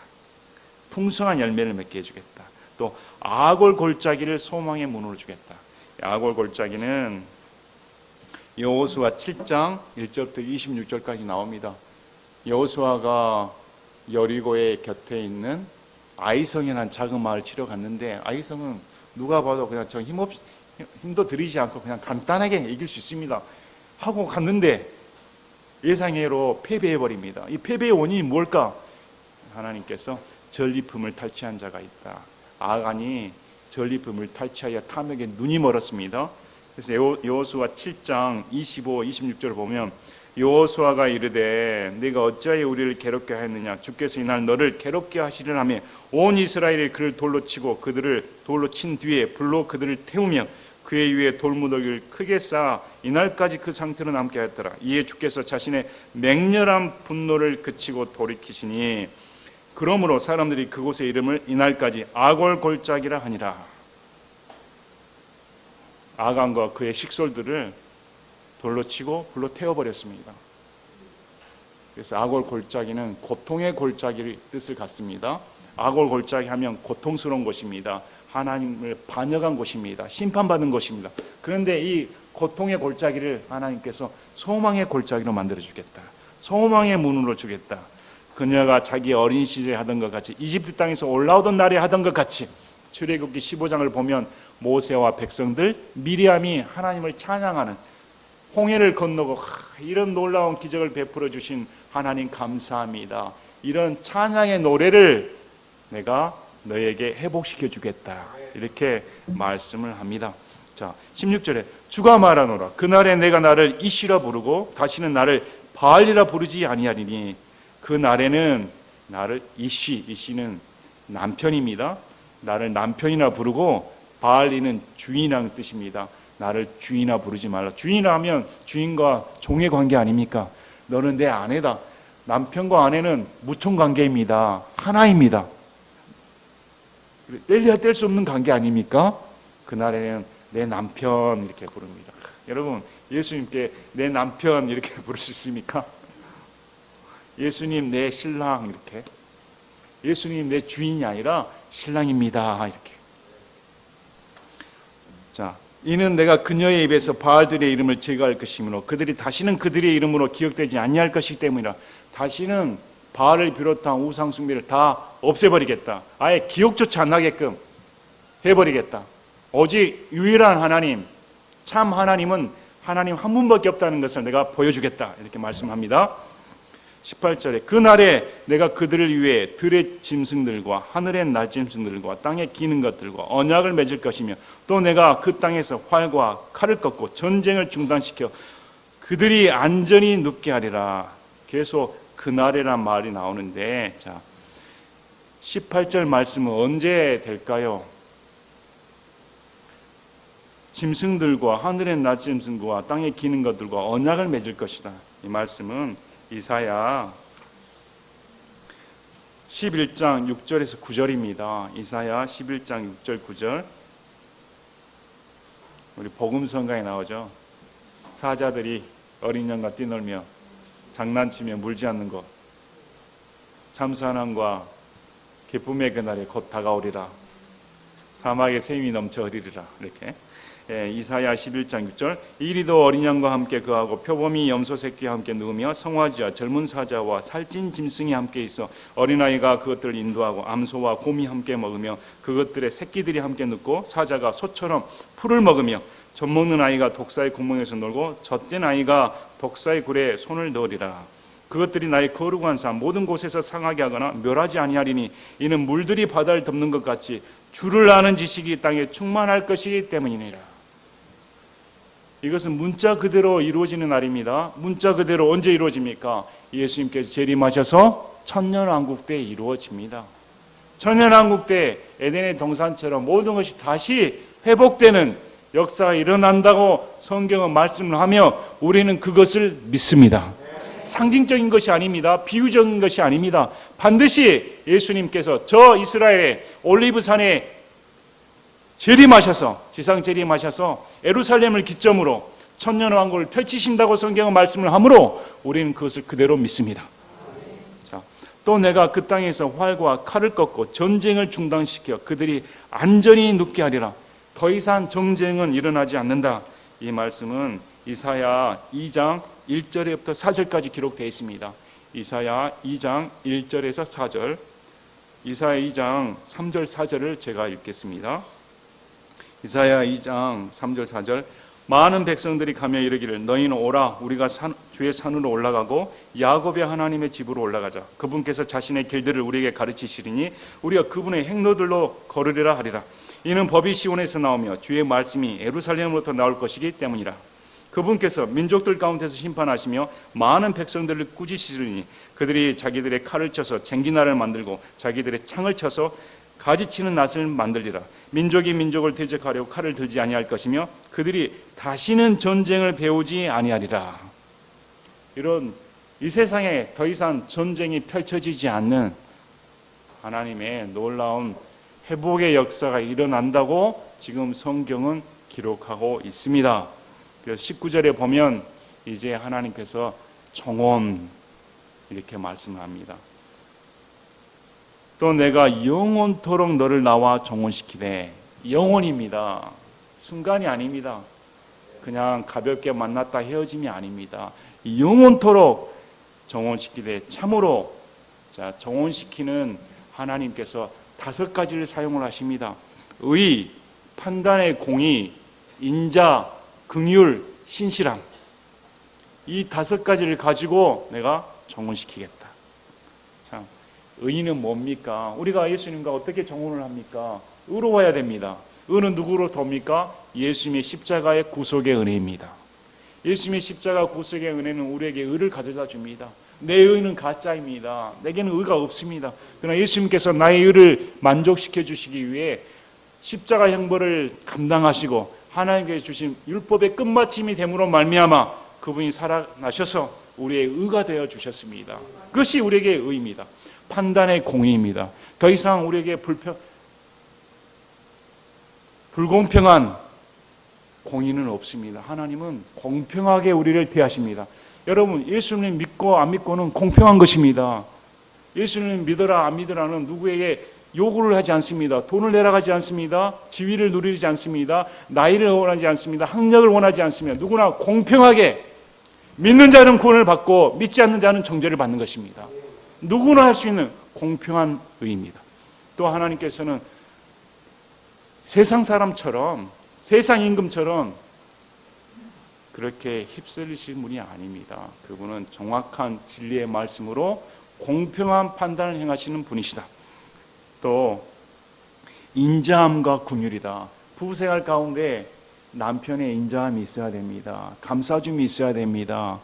풍성한 열매를 맺게 해주겠다. 또 아골 골짜기를 소망의 문으로 주겠다. 아골 골짜기는 여호수아 7장 1절부터 26절까지 나옵니다. 여호수아가 여리고의 곁에 있는 아이성이라는 작은 마을 치러 갔는데, 아이성은 누가 봐도 그냥 저 힘도 들이지 않고 그냥 간단하게 이길 수 있습니다 하고 갔는데 예상외로 패배해버립니다. 이 패배의 원인이 뭘까? 하나님께서 전리품을 탈취한 자가 있다. 아간이 전리품을 탈취하여 탐욕에 눈이 멀었습니다. 그래서 여호수아 7장 25, 26절을 보면 여호수아가 이르되 네가 어찌하여 우리를 괴롭게 하였느냐? 주께서 이날 너를 괴롭게 하시려하며 온 이스라엘이 그를 돌로 치고 그들을 돌로 친 뒤에 불로 그들을 태우며 그의 위에 돌무더기를 크게 쌓아 이날까지 그 상태로 남게 하였더라. 이에 주께서 자신의 맹렬한 분노를 그치고 돌이키시니 그러므로 사람들이 그곳의 이름을 이날까지 아골 골짜기라 하니라. 아간과 그의 식솔들을 돌로 치고 불로 태워버렸습니다. 그래서 아골 골짜기는 고통의 골짜기의 뜻을 갖습니다. 아골 골짜기 하면 고통스러운 곳입니다. 하나님을 반역한 곳입니다. 심판받은 곳입니다. 그런데 이 고통의 골짜기를 하나님께서 소망의 골짜기로 만들어주겠다. 소망의 문으로 주겠다. 그녀가 자기 어린 시절에 하던 것 같이, 이집트 땅에서 올라오던 날에 하던 것 같이, 출애굽기 15장을 보면 모세와 백성들, 미리암이 하나님을 찬양하는, 홍해를 건너고 이런 놀라운 기적을 베풀어 주신 하나님 감사합니다. 이런 찬양의 노래를 내가 너에게 회복시켜 주겠다. 이렇게 말씀을 합니다. 자, 16절에 주가 말하노라. 그날에 내가 나를 이시라 부르고 다시는 나를 바알이라 부르지 아니하리니. 그 날에는 나를 이시는 남편입니다. 나를 남편이라 부르고 바알이는 주인이라는 뜻입니다. 나를 주인아 부르지 말라. 주인이라 하면 주인과 종의 관계 아닙니까? 너는 내 아내다. 남편과 아내는 무총 관계입니다. 하나입니다. 뗄래야 뗄 수 없는 관계 아닙니까? 그날에는 내 남편 이렇게 부릅니다. 여러분, 예수님께 내 남편 이렇게 부를 수 있습니까? 예수님 내 신랑 이렇게. 예수님 내 주인이 아니라 신랑입니다 이렇게. 자, 이는 내가 그녀의 입에서 바알들의 이름을 제거할 것이므로 그들이 다시는 그들의 이름으로 기억되지 아니할 것이기 때문이라. 다시는 바알을 비롯한 우상 숭배를 다 없애버리겠다. 아예 기억조차 안 나게끔 해버리겠다. 오직 유일한 하나님, 참 하나님은 하나님 한 분밖에 없다는 것을 내가 보여주겠다. 이렇게 말씀합니다. 18절에 그날에 내가 그들을 위해 들의 짐승들과 하늘의 날짐승들과 땅에 기는 것들과 언약을 맺을 것이며 또 내가 그 땅에서 활과 칼을 꺾고 전쟁을 중단시켜 그들이 안전히 눕게 하리라. 계속 그날이란 말이 나오는데, 자, 18절 말씀은 언제 될까요? 짐승들과 하늘의 낮짐승과 땅에 기는 것들과 언약을 맺을 것이다. 이 말씀은 이사야 11장 6절에서 9절입니다. 이사야 11장 6절 9절. 우리 복음성가에 나오죠. 사자들이 어린 양과 뛰놀며 장난치며 물지 않는 것, 참사난과 기쁨의 그날에 곧 다가오리라. 사막에 샘이 넘쳐 흐리리라. 이렇게. 이사야 11장 6절. 이리도 어린 양과 함께 거하고 표범이 염소 새끼와 함께 누우며 성화지와 젊은 사자와 살찐 짐승이 함께 있어 어린아이가 그것들을 인도하고 암소와 곰이 함께 먹으며 그것들의 새끼들이 함께 눕고 사자가 소처럼 풀을 먹으며 젖 먹는 아이가 독사의 구멍에서 놀고 젖된 아이가 독사의 굴에 손을 넣으리라. 그것들이 나의 거룩한 삶 모든 곳에서 상하게 하거나 멸하지 아니하리니 이는 물들이 바다를 덮는 것 같이 주를 아는 지식이 땅에 충만할 것이기 때문이니라. 이것은 문자 그대로 이루어지는 날입니다. 문자 그대로 언제 이루어집니까? 예수님께서 재림하셔서 천년왕국 때 이루어집니다. 천년왕국 때 에덴의 동산처럼 모든 것이 다시 회복되는 역사가 일어난다고 성경은 말씀을 하며 우리는 그것을 믿습니다. 상징적인 것이 아닙니다. 비유적인 것이 아닙니다. 반드시 예수님께서 저 이스라엘의 올리브산에 재림하셔서 지상 재림하셔서 예루살렘을 기점으로 천년왕국을 펼치신다고 성경은 말씀을 하므로 우리는 그것을 그대로 믿습니다. 자, 또 내가 그 땅에서 활과 칼을 꺾고 전쟁을 중단시켜 그들이 안전히 눕게 하리라. 더 이상 전쟁은 일어나지 않는다. 이 말씀은 이사야 2장 1절부터 4절까지 기록되어 있습니다. 이사야 2장 1절에서 4절, 이사야 2장 3절 4절을 제가 읽겠습니다. 이사야 2장 3절 4절. 많은 백성들이 가며 이르기를 너희는 오라 우리가 주의 산으로 올라가고 야곱의 하나님의 집으로 올라가자. 그분께서 자신의 길들을 우리에게 가르치시리니 우리가 그분의 행로들로 걸으리라 하리라. 이는 법이 시온에서 나오며 주의 말씀이 예루살렘으로부터 나올 것이기 때문이라. 그분께서 민족들 가운데서 심판하시며 많은 백성들을 꾸짖으시리니 그들이 자기들의 칼을 쳐서 쟁기날을 만들고 자기들의 창을 쳐서 가지치는 낫을 만들리라. 민족이 민족을 대적하려고 칼을 들지 아니할 것이며 그들이 다시는 전쟁을 배우지 아니하리라. 이런 이 세상에 더 이상 전쟁이 펼쳐지지 않는 하나님의 놀라운 회복의 역사가 일어난다고 지금 성경은 기록하고 있습니다. 그래서 19절에 보면 이제 하나님께서 정원 이렇게 말씀합니다. 또 내가 영원토록 너를 나와 정원시키되, 영원입니다. 순간이 아닙니다. 그냥 가볍게 만났다 헤어짐이 아닙니다. 영원토록 정원시키되, 참으로 자 정원시키는 하나님께서 5가지를 사용을 하십니다. 의, 판단의 공의, 인자, 긍휼, 신실함. 이 5가지를 가지고 내가 정원시키겠다. 참, 의는 뭡니까? 우리가 예수님과 어떻게 정원을 합니까? 의로워야 됩니다. 의는 누구로 돕니까? 예수님의 십자가의 구속의 은혜입니다. 예수님의 십자가 구속의 은혜는 우리에게 의를 가져다 줍니다. 내 의는 가짜입니다. 내게는 의가 없습니다. 그러나 예수님께서 나의 의를 만족시켜 주시기 위해 십자가 형벌을 감당하시고 하나님께서 주신 율법의 끝마침이 됨으로 말미암아 그분이 살아나셔서 우리의 의가 되어 주셨습니다. 그것이 우리에게 의입니다. 판단의 공의입니다. 더 이상 우리에게 불공평한 공의는 없습니다. 하나님은 공평하게 우리를 대하십니다. 여러분, 예수님 믿고 안 믿고는 공평한 것입니다. 예수님 믿어라 안 믿으라는 누구에게 요구를 하지 않습니다. 돈을 내라 하지 않습니다. 지위를 누리지 않습니다. 나이를 원하지 않습니다. 학력을 원하지 않습니다. 누구나 공평하게 믿는 자는 구원을 받고 믿지 않는 자는 정죄를 받는 것입니다. 누구나 할 수 있는 공평한 의입니다. 또 하나님께서는 세상 사람처럼, 세상 임금처럼 그렇게 휩쓸리신 분이 아닙니다. 그분은 정확한 진리의 말씀으로 공평한 판단을 행하시는 분이시다. 또 인자함과 긍휼이다. 부부생활 가운데 남편의 인자함이 있어야 됩니다. 감싸줌이 있어야 됩니다.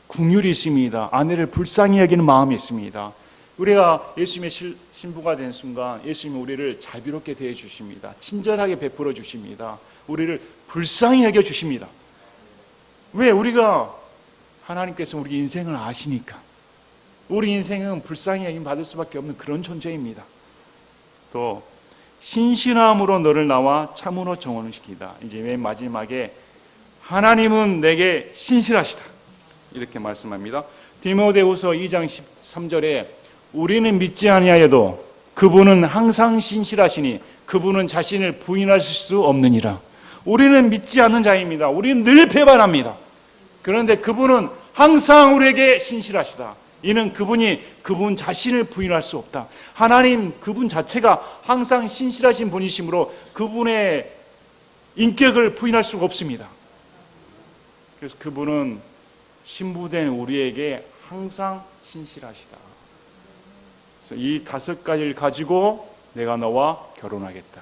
긍휼이 있습니다. 아내를 불쌍히 여기는 마음이 있습니다. 우리가 예수님의 신부가 된 순간 예수님이 우리를 자비롭게 대해 주십니다. 친절하게 베풀어 주십니다. 우리를 불쌍히 여겨 주십니다. 왜? 우리가 하나님께서 우리 인생을 아시니까. 우리 인생은 불쌍히 여김 받을 수밖에 없는 그런 존재입니다. 또 신실함으로 너를 나와 참으로 정원을 시키다. 이제 맨 마지막에 하나님은 내게 신실하시다 이렇게 말씀합니다. 디모데후서 2장 13절에 우리는 믿지 아니하여도 그분은 항상 신실하시니 그분은 자신을 부인하실 수 없느니라. 우리는 믿지 않는 자입니다. 우리는 늘 배반합니다. 그런데 그분은 항상 우리에게 신실하시다. 이는 그분 자신을 부인할 수 없다. 하나님 그분 자체가 항상 신실하신 분이시므로 그분의 인격을 부인할 수가 없습니다. 그래서 그분은 신부된 우리에게 항상 신실하시다. 그래서 이 5가지를 가지고 내가 너와 결혼하겠다.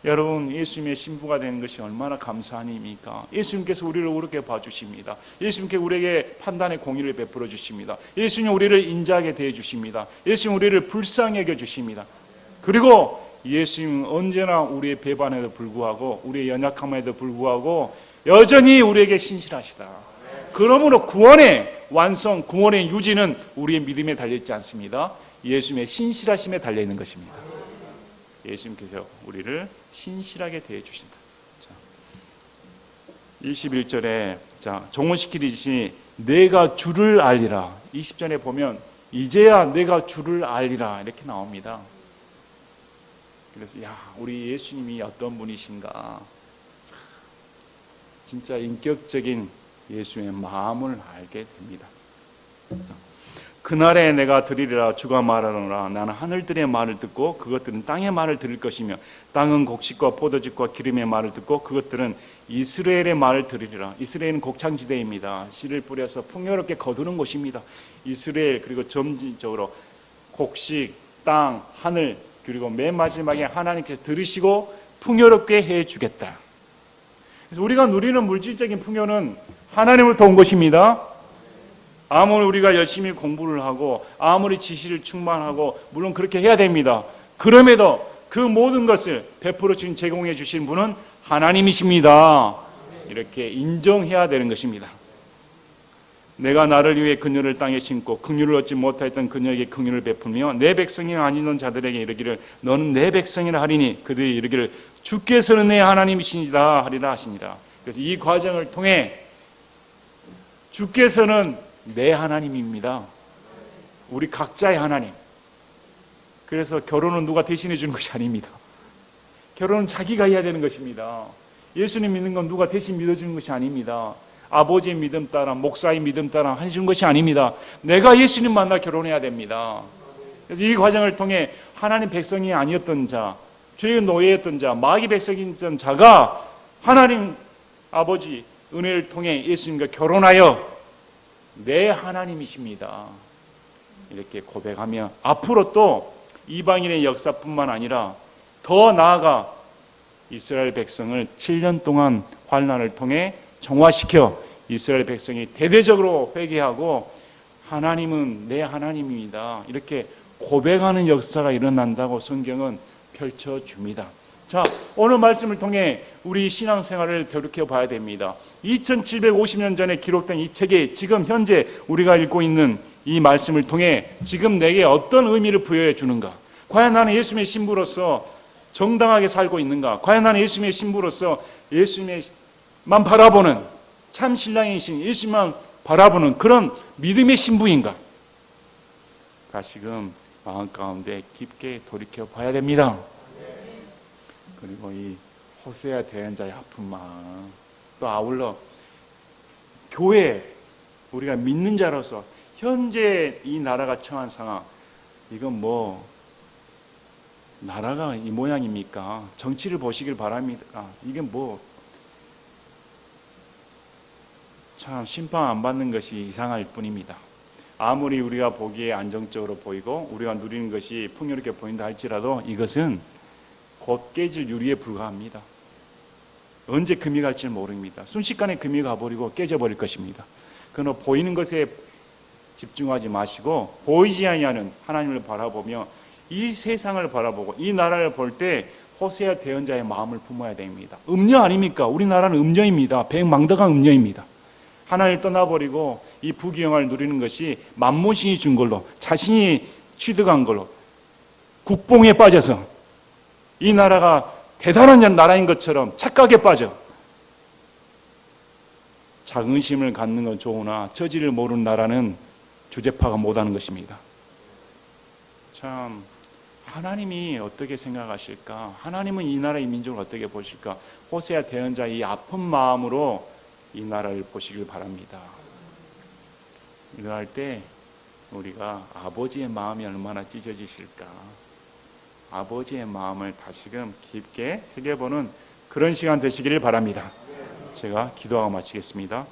여러분, 예수님의 신부가 되는 것이 얼마나 감사한 일입니까? 예수님께서 우리를 옳게 봐주십니다. 예수님께서 우리에게 판단의 공의를 베풀어 주십니다. 예수님 우리를 인자하게 대해 주십니다. 예수님 우리를 불쌍히 여겨 주십니다. 그리고 예수님은 언제나 우리의 배반에도 불구하고 우리의 연약함에도 불구하고 여전히 우리에게 신실하시다. 그러므로 구원의 완성, 구원의 유지는 우리의 믿음에 달려있지 않습니다. 예수님의 신실하심에 달려있는 것입니다. 예수님께서 우리를 신실하게 대해 주신다. 21절에 자, 종언시키듯이 내가 주를 알리라. 20절에 보면 이제야 내가 주를 알리라 이렇게 나옵니다. 그래서 우리 예수님이 어떤 분이신가, 진짜 인격적인 예수의 마음을 알게 됩니다. 그날에 내가 들으리라 주가 말하노라. 나는 하늘들의 말을 듣고 그것들은 땅의 말을 들을 것이며 땅은 곡식과 포도즙과 기름의 말을 듣고 그것들은 이스라엘의 말을 들으리라. 이스라엘은 곡창지대입니다. 씨를 뿌려서 풍요롭게 거두는 곳입니다. 이스라엘, 그리고 점진적으로 곡식, 땅, 하늘, 그리고 맨 마지막에 하나님께서 들으시고 풍요롭게 해주겠다. 그래서 우리가 누리는 물질적인 풍요는 하나님으로부터 온 것입니다. 아무리 우리가 열심히 공부를 하고 아무리 지식을 충만하고 물론 그렇게 해야 됩니다. 그럼에도 그 모든 것을 베풀어 주신, 제공해 주신 분은 하나님이십니다. 이렇게 인정해야 되는 것입니다. 내가 나를 위해 그녀를 땅에 심고 긍휼을 얻지 못하였던 그녀에게 긍휼을 베풀며 내 백성이 아니던 자들에게 이르기를 너는 내 백성이라 하리니 그들이 이르기를 주께서는 내 하나님이시니라 하리라 하시니라. 그래서 이 과정을 통해 주께서는 내 하나님입니다. 우리 각자의 하나님. 그래서 결혼은 누가 대신해 주는 것이 아닙니다. 결혼은 자기가 해야 되는 것입니다. 예수님 믿는 건 누가 대신 믿어주는 것이 아닙니다. 아버지의 믿음 따라, 목사의 믿음 따라 해주는 것이 아닙니다. 내가 예수님 만나 결혼해야 됩니다. 그래서 이 과정을 통해 하나님 백성이 아니었던 자, 죄의 노예였던 자, 마귀 백성이었던 자가 하나님 아버지 은혜를 통해 예수님과 결혼하여 내 하나님이십니다. 이렇게 고백하며 앞으로 또 이방인의 역사뿐만 아니라 더 나아가 이스라엘 백성을 7년 동안 환난을 통해 정화시켜 이스라엘 백성이 대대적으로 회개하고 하나님은 내 하나님입니다. 이렇게 고백하는 역사가 일어난다고 성경은 펼쳐줍니다. 자, 오늘 말씀을 통해 우리 신앙생활을 되돌켜 봐야 됩니다. 2750년 전에 기록된 이 책에 지금 현재 우리가 읽고 있는 이 말씀을 통해 지금 내게 어떤 의미를 부여해 주는가? 과연 나는 예수님의 신부로서 정당하게 살고 있는가? 과연 나는 예수님의 신부로서 예수님만 바라보는 참 신랑이신 예수님만 바라보는 그런 믿음의 신부인가? 다시금 마음 가운데 깊게 돌이켜 봐야 됩니다. 그리고 이 호세아 대언자의 아픈 마음, 또 아울러 교회, 우리가 믿는 자로서 현재 이 나라가 처한 상황, 이건 뭐 나라가 이 모양입니까? 정치를 보시길 바랍니다. 이게 뭐 참 심판 안 받는 것이 이상할 뿐입니다. 아무리 우리가 보기에 안정적으로 보이고 우리가 누리는 것이 풍요롭게 보인다 할지라도 이것은 곧 깨질 유리에 불과합니다. 언제 금이 갈지 모릅니다. 순식간에 금이 가버리고 깨져버릴 것입니다. 그러나 보이는 것에 집중하지 마시고 보이지 아니하는 하나님을 바라보며 이 세상을 바라보고 이 나라를 볼 때 호세아 대언자의 마음을 품어야 됩니다. 음녀 아닙니까? 우리나라는 음녀입니다. 백망덕한 음녀입니다. 하나님을 떠나버리고 이 부귀영화를 누리는 것이 만몬신이 준 걸로, 자신이 취득한 걸로 국뽕에 빠져서 이 나라가 대단한 나라인 것처럼 착각에 빠져 자긍심을 갖는 건 좋으나 처지를 모르는 나라는 주제파가 못하는 것입니다. 참 하나님이 어떻게 생각하실까? 하나님은 이 나라의 민족을 어떻게 보실까? 호세아 대언자의 이 아픈 마음으로 이 나라를 보시길 바랍니다. 이러할 때 우리가 아버지의 마음이 얼마나 찢어지실까? 아버지의 마음을 다시금 깊게 새겨보는 그런 시간 되시기를 바랍니다. 제가 기도하고 마치겠습니다.